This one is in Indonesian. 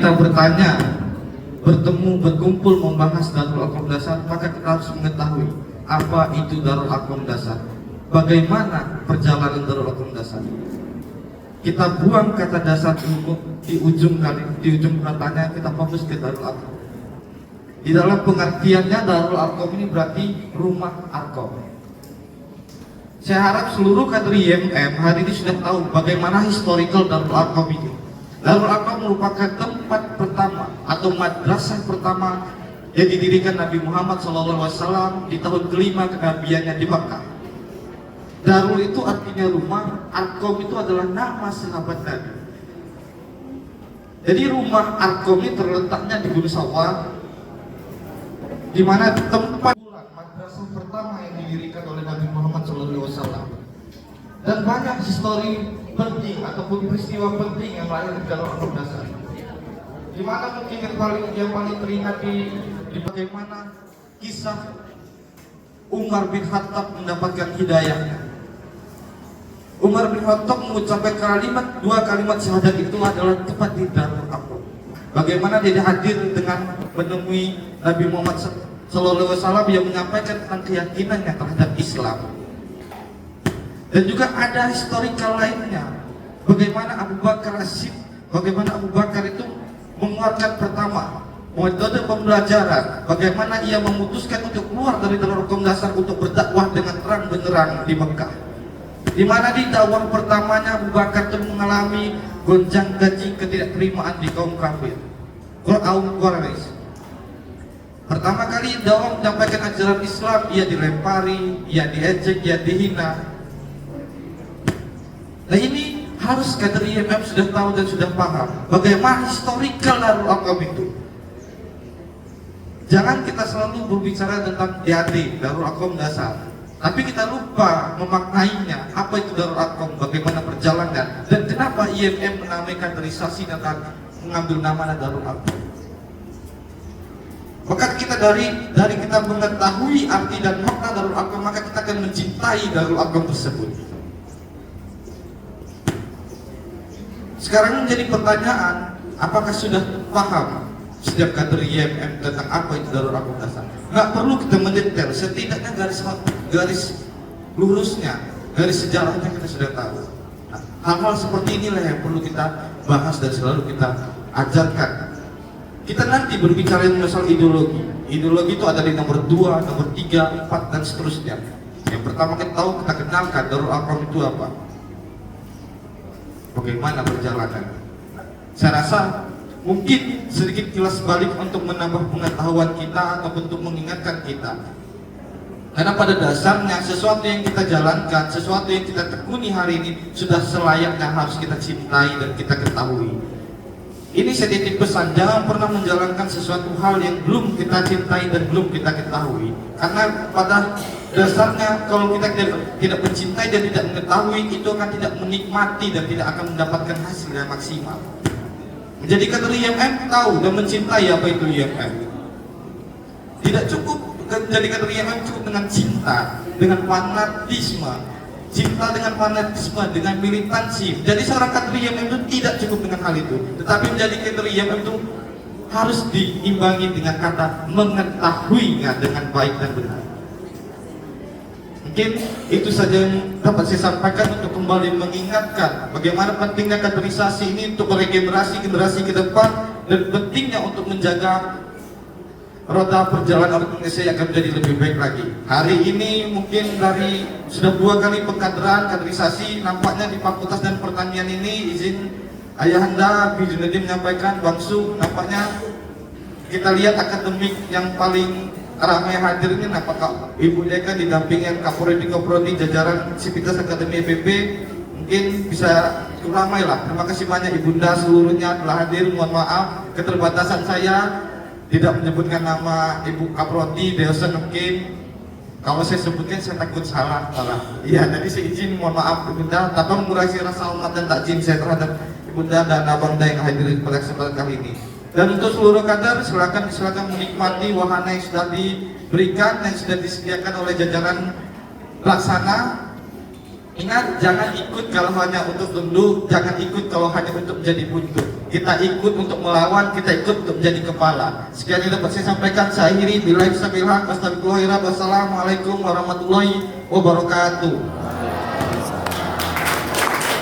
kita bertanya, bertemu, berkumpul, membahas Darul Arqam Dasar, maka kita harus mengetahui apa itu Darul Arqam Dasar, bagaimana perjalanan Darul Arqam Dasar. Kita buang kata dasar di ujung katanya, kita fokus ke Darul Arqam. Di dalam pengertiannya Darul Arqam ini berarti rumah Arqam. Saya harap seluruh kader IMM hari ini sudah tahu bagaimana historical Darul Arqam ini. Darul Arqam merupakan tempat pertama atau madrasah pertama yang didirikan Nabi Muhammad SAW di tahun kelima kenabiannya di Makkah. Darul itu artinya rumah, Arqam itu adalah nama sahabat Nabi. Jadi rumah Arqam ini terletaknya di Gunung Sawah, di mana tempat madrasah pertama yang didirikan oleh Nabi Muhammad SAW. Dan banyak histori penting ataupun peristiwa penting yang lahir di Darul Arqam Dasar. Di mana mungkin yang paling teringat di bagaimana kisah Umar bin Khattab mendapatkan hidayahnya. Umar bin Khattab mengucapkan dua kalimat syahadat itu adalah tepat di Darul Arqam. Bagaimana dia hadir dengan menemui Nabi Muhammad SAW yang menyampaikan tentang keyakinannya terhadap Islam. Dan juga ada historical lainnya, bagaimana Abu Bakar As-Siddiq, bagaimana Abu Bakar itu mengeluarkan pertama metode pembelajaran, bagaimana ia memutuskan untuk keluar dari Darul Arqam Dasar untuk berdakwah dengan terang benderang di Mekah. Di mana di dakwah pertamanya Abu Bakar itu mengalami gonjang ganjing ketidakterimaan di kaum kafir, kaum Quraisy. Pertama kali dakwah menyampaikan ajaran Islam, ia dilempari, ia diejek, ia dihina. Nah ini harus kader IMM sudah tahu dan sudah paham bagaimana historical Darul Arqam itu. Jangan kita selalu berbicara tentang DAD, Darul Arqam Dasar, tapi kita lupa memaknainya. Apa itu Darul Arqam, bagaimana perjalanan, dan kenapa IMM menamai kaderisasi dan mengambil nama Darul Arqam. Maka kita dari kita mengetahui arti dan makna Darul Arqam, maka kita akan mencintai Darul Arqam tersebut. Sekarang menjadi pertanyaan, apakah sudah paham setiap kader IMM tentang apa itu Darul Arqam Dasar? Nggak perlu kita mendetail, setidaknya garis lurusnya, garis sejarahnya kita sudah tahu. Nah, hal-hal seperti inilah yang perlu kita bahas dan selalu kita ajarkan. Kita nanti berbicara masalah ideologi. Ideologi itu ada di nomor 2, nomor 3, 4, dan seterusnya. Yang pertama kita kenalkan Darul Arqam itu apa, bagaimana perjalanan. Saya rasa mungkin sedikit kilas balik untuk menambah pengetahuan kita atau untuk mengingatkan kita. Karena pada dasarnya sesuatu yang kita jalankan, sesuatu yang kita tekuni hari ini sudah selayaknya harus kita cintai dan kita ketahui. Ini saya titip pesan, jangan pernah menjalankan sesuatu hal yang belum kita cintai dan belum kita ketahui. Karena pada dasarnya kalau kita tidak mencintai dan tidak mengetahui, itu akan tidak menikmati dan tidak akan mendapatkan hasil yang maksimal. Jadi kader IMM tahu dan mencintai apa itu IMM. Tidak cukup menjadi kader IMM cukup dengan cinta, dengan fanatisme. Cinta dengan fanatisme, dengan militansi. Jadi seorang kader IMM itu tidak cukup dengan hal itu. Tetapi menjadi kader IMM itu harus diimbangi dengan kata mengetahuinya dengan baik dan benar. Mungkin itu saja yang dapat saya sampaikan untuk kembali mengingatkan bagaimana pentingnya kaderisasi ini untuk regenerasi generasi ke depan, dan pentingnya untuk menjaga roda perjalanan Indonesia yang akan menjadi lebih baik lagi. Hari ini mungkin dari sudah 2 kali pengkaderan kaderisasi nampaknya di Fakultas dan Pertanian ini, izin Ayahanda Bijunuddin menyampaikan, Bang Su, nampaknya kita lihat akademik yang paling ramai hadir ini nampak Ibu Deka didampingi Kaprodi jajaran Sivitas Akademi FEB, mungkin bisa ramai lah. Terima kasih banyak Ibunda seluruhnya telah hadir. Mohon maaf keterbatasan saya tidak menyebutkan nama Ibu Kaprodi, dosen mungkin kalau saya sebutkan saya takut salah. Iya, jadi saya izin mohon maaf Ibunda, tanpa mengurangi rasa hormat dan takjim saya terhadap Ibunda dan Abangda yang hadir pada kesempatan kali ini. Dan untuk seluruh kader silakan menikmati wahana yang sudah diberikan, yang sudah disediakan oleh jajaran pelaksana. Ingat, jangan ikut kalau hanya untuk tunduk, jangan ikut kalau hanya untuk menjadi buntut. kita ikut untuk melawan, kita ikut untuk menjadi kepala. Sekian yang dapat saya sampaikan. Saya akhiri. Wassalamualaikum warahmatullahi wabarakatuh.